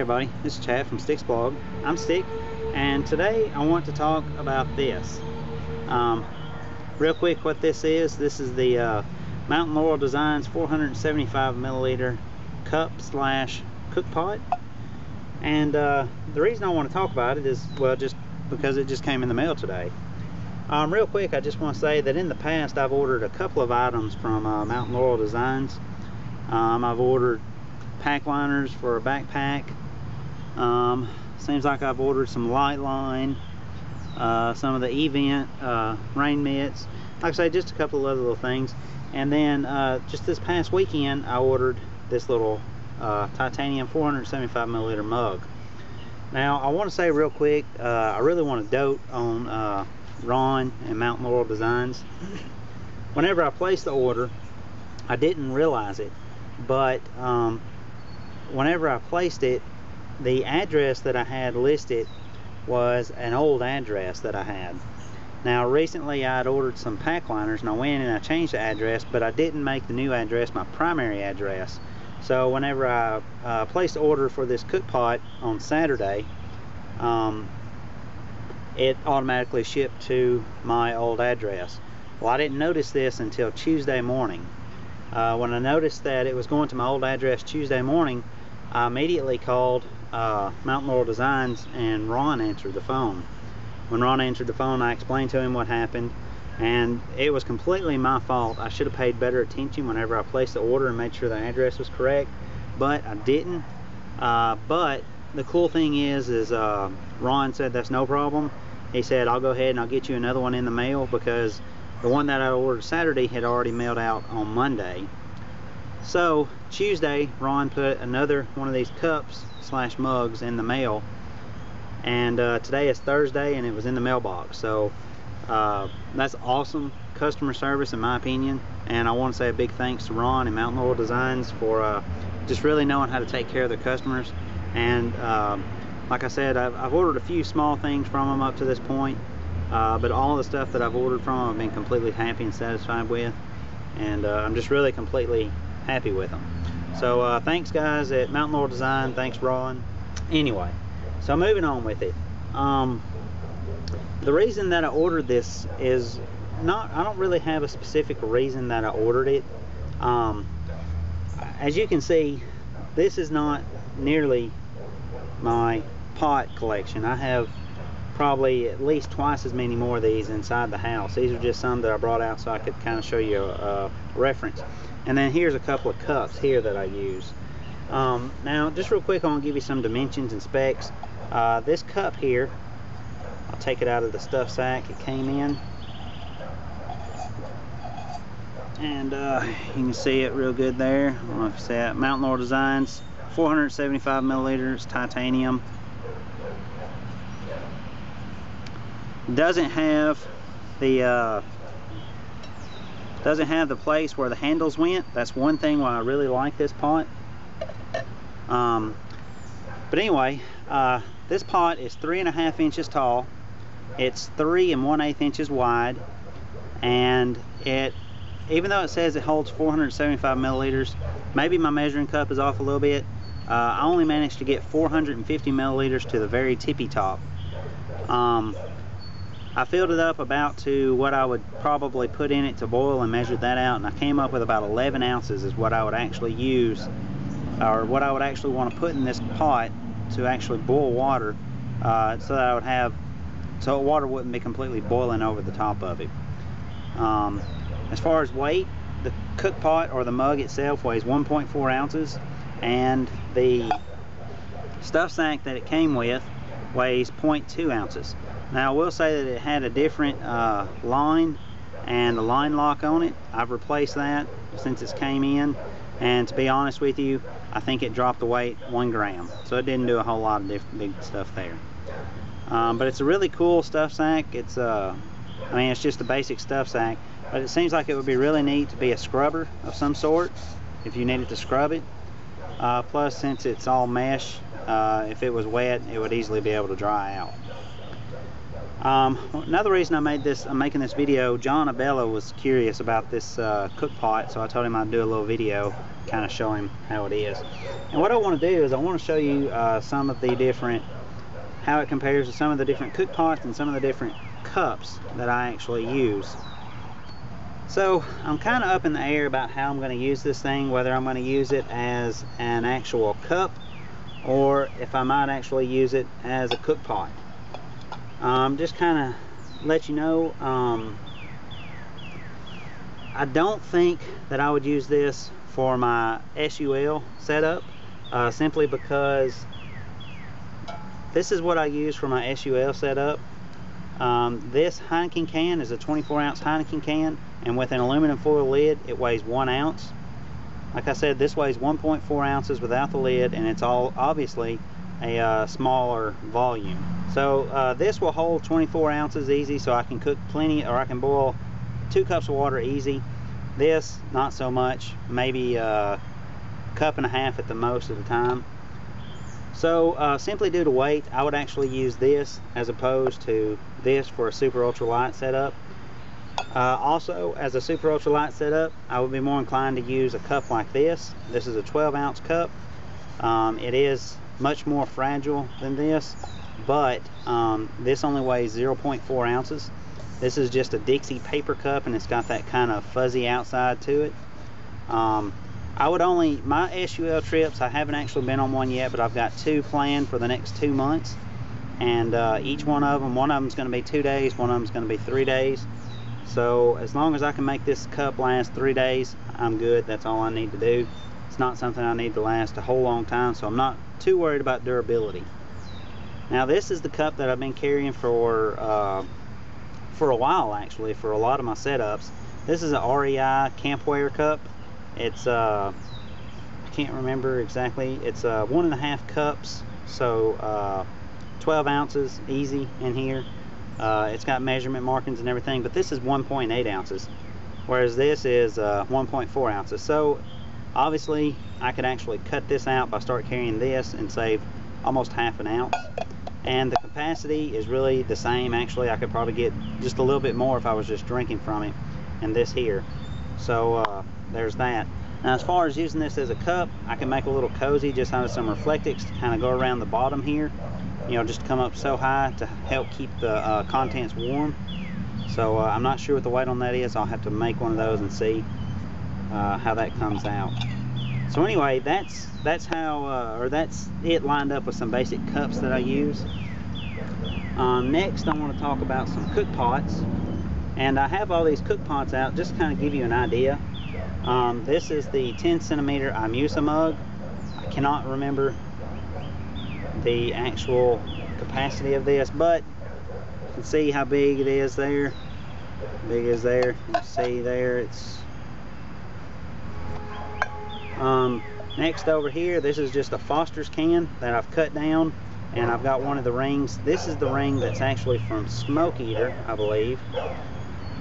everybody, this is Chad from Stick's blog. I'm Stick, and today I want to talk about this. Real quick, what this is the Mountain Laurel Designs 475 milliliter cup slash cook pot. And the reason I want to talk about it is, well, just because it just came in the mail today. Real quick, I just want to say that in the past I've ordered a couple of items from Mountain Laurel Designs. I've ordered pack liners for a backpack. Seems like I've ordered some light line, some of the event rain mitts, like I say, just a couple of other little things. And then just this past weekend I ordered this little titanium 475 milliliter mug. Now I want to say real quick, I really want to dote on Ron and Mountain Laurel Designs. Whenever I placed the order, I didn't realize it, but whenever I placed it, the address that I had listed was an old address that I had. Now recently I had ordered some pack liners and I went and I changed the address, but I didn't make the new address my primary address. So whenever I placed the order for this cook pot on Saturday, it automatically shipped to my old address. Well, I didn't notice this until Tuesday morning. When I noticed that it was going to my old address Tuesday morning, I immediately called Mountain Laurel Designs, and Ron answered the phone. When Ron answered the phone, I explained to him what happened, and it was completely my fault. I should have paid better attention whenever I placed the order and made sure the address was correct, but I didn't. But the cool thing is Ron said that's no problem. He said, I'll go ahead and I'll get you another one in the mail, because the one that I ordered Saturday had already mailed out on Monday. So Tuesday, Ron put another one of these cups slash mugs in the mail, and today is Thursday and it was in the mailbox. So that's awesome customer service in my opinion, and I want to say a big thanks to Ron and Mountain Laurel Designs for just really knowing how to take care of their customers. And like I said, I've ordered a few small things from them up to this point, but all the stuff that I've ordered from them I've been completely happy and satisfied with, and I'm just really completely happy with them. So thanks guys at Mountain Laurel Design, thanks Ron. Anyway, so moving on with it. The reason that I ordered this is I don't really have a specific reason that I ordered it. As you can see, this is not nearly my pot collection. I have probably at least twice as many more of these inside the house. These are just some that I brought out so I could kind of show you a reference. And then here's a couple of cups here that I use. Now just real quick, I want to give you some dimensions and specs. This cup here, I'll take it out of the stuff sack it came in, and you can see it real good there. I don't know if you see that. Mountain Laurel Designs, 475 milliliters, titanium. Doesn't have the place where the handles went. That's one thing why I really like this pot. But anyway, this pot is 3.5 inches tall. It's 3 1/8 inches wide, and even though it says it holds 475 milliliters, maybe my measuring cup is off a little bit. I only managed to get 450 milliliters to the very tippy top. I filled it up about to what I would probably put in it to boil and measured that out, and I came up with about 11 ounces is what I would actually use, or what I would actually want to put in this pot to actually boil water, so that I would have, so water wouldn't be completely boiling over the top of it. As far as weight, the cook pot or the mug itself weighs 1.4 ounces, and the stuff sack that it came with weighs 0.2 ounces. Now I will say that it had a different line and a line lock on it. I've replaced that since it came in, and to be honest with you, I think it dropped the weight 1 gram, so it didn't do a whole lot of big stuff there. But it's a really cool stuff sack. It's I mean, it's just a basic stuff sack, but it seems like it would be really neat to be a scrubber of some sort if you needed to scrub it. Plus, since it's all mesh, if it was wet, it would easily be able to dry out. Another reason I'm making this video, John Abella was curious about this cook pot, so I told him I'd do a little video, kind of show him how it is. And what I want to do is I want to show you some of the different, how it compares to some of the different cook pots and some of the different cups that I actually use. So I'm kind of up in the air about how I'm going to use this thing, whether I'm going to use it as an actual cup or if I might actually use it as a cook pot. Just kind of let you know, I don't think that I would use this for my SUL setup, simply because this is what I use for my SUL setup. This Heineken can is a 24-ounce Heineken can, and with an aluminum foil lid it weighs 1 ounce. Like I said, this weighs 1.4 ounces without the lid, and it's all obviously a smaller volume. So this will hold 24 ounces easy, so I can cook plenty, or I can boil 2 cups of water easy. This, not so much, maybe a cup and a half at the most of the time. So simply due to weight, I would actually use this as opposed to this for a super ultralight setup. Also, as a super ultralight setup, I would be more inclined to use a cup like this. This is a 12-ounce cup. It is much more fragile than this, but this only weighs 0.4 ounces. This is just a Dixie paper cup, and it's got that kind of fuzzy outside to it. I would only, my SUL trips, I haven't actually been on one yet, but I've got 2 planned for the next 2 months, and each one of them is going to be 2 days, one of them is going to be 3 days. So as long as I can make this cup last 3 days, I'm good. That's all I need to do. It's not something I need to last a whole long time, so I'm not too worried about durability. Now this is the cup that I've been carrying for a while, actually, for a lot of my setups. This is a Rei Campfire Cup. It's I can't remember exactly. It's 1.5 cups, so 12 ounces easy in here. It's got measurement markings and everything, but this is 1.8 ounces, whereas this is 1.4 ounces. So obviously I could actually cut this out by start carrying this and save almost half an ounce. And the capacity is really the same. Actually, I could probably get just a little bit more if I was just drinking from it, and this here. So there's that. Now as far as using this as a cup, I can make a little cozy just out of some reflectics to kind of go around the bottom here, you know, just come up so high to help keep the contents warm. So I'm not sure what the weight on that is. I'll have to make one of those and see how that comes out. So anyway, that's how that's it lined up with some basic cups that I use. Next I want to talk about some cook pots, and I have all these cook pots out just to kind of give you an idea. This is the 10 centimeter Imusa mug. I cannot remember the actual capacity of this, but you can see how big it is there. Big is there. You can see there it's next over here, this is just a Foster's can that I've cut down, and I've got one of the rings. This is the ring that's actually from Smoke Eater, I believe.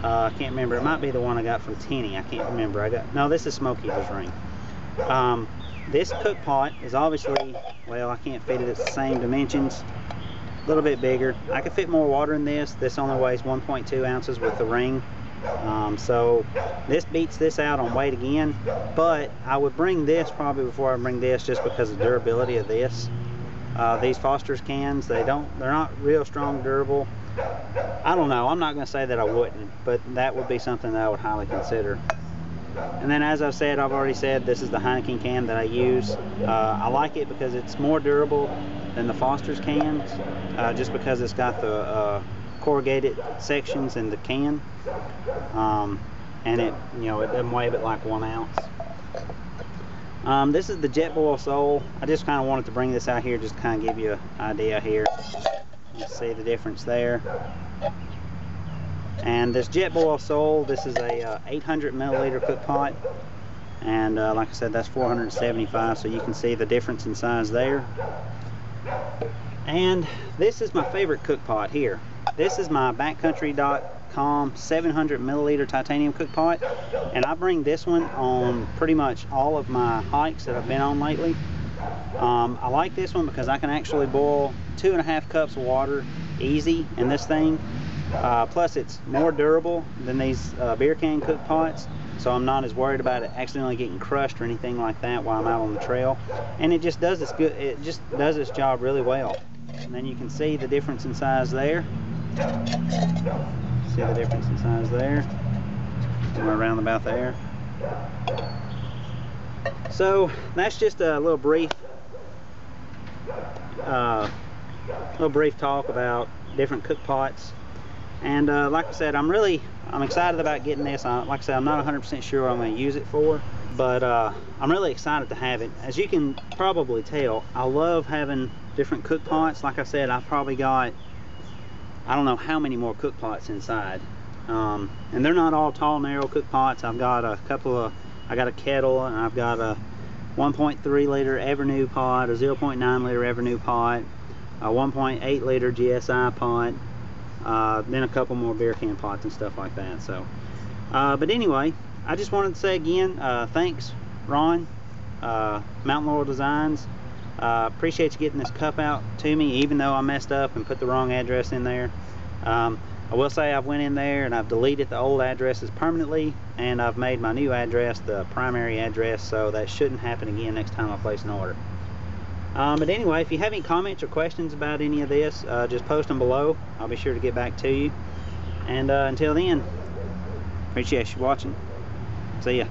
I can't remember. It might be the one I got from Tenny. I can't remember. No, this is Smoke Eater's ring. This cook pot is obviously, well, I can't fit it at the same dimensions. A little bit bigger. I could fit more water in this. This only weighs 1.2 ounces with the ring. So this beats this out on weight again, but I would bring this probably before I bring this, just because of the durability of this. These Foster's cans, they're not real strong, durable. I don't know, I'm not going to say that I wouldn't, but that would be something that I would highly consider. And then, as I've said, I've already said, this is the Heineken can that I use. I like it because it's more durable than the Foster's cans, just because it's got the corrugated sections in the can, and it, you know, it doesn't weigh but like 1 ounce. This is the Jetboil Soul. I just kind of wanted to bring this out here just to kind of give you an idea here. You see the difference there. And this Jetboil Soul, this is a 800 milliliter cook pot, and like I said, that's 475, so you can see the difference in size there. And this is my favorite cook pot here. This is my backcountry.com 700 milliliter titanium cook pot, and I bring this one on pretty much all of my hikes that I've been on lately. I like this one because I can actually boil 2.5 cups of water easy in this thing. Plus it's more durable than these beer can cook pots, so I'm not as worried about it accidentally getting crushed or anything like that while I'm out on the trail. And it just does its good. It just does its job really well. And then you can see the difference in size there. See the difference in size there. Somewhere around about there. So that's just a little brief talk about different cook pots. And like I said, I'm excited about getting this. Like I said, I'm not 100% sure what I'm going to use it for, but I'm really excited to have it. As you can probably tell, I love having different cook pots. Like I said, I've probably got, I don't know how many more cook pots inside. And they're not all tall, narrow cook pots. I've got a couple of, I got a kettle, and I've got a 1.3 liter Evernew pot, a 0.9 liter Evernew pot, a 1.8 liter GSI pot, then a couple more beer can pots and stuff like that. So but anyway, I just wanted to say again, thanks Ron, Mountain Laurel Designs. Appreciate you getting this cup out to me, even though I messed up and put the wrong address in there. I will say I've went in there and I've deleted the old addresses permanently, and I've made my new address the primary address, so that shouldn't happen again next time I place an order. But anyway, if you have any comments or questions about any of this, just post them below. I'll be sure to get back to you. And until then, appreciate you watching. See ya.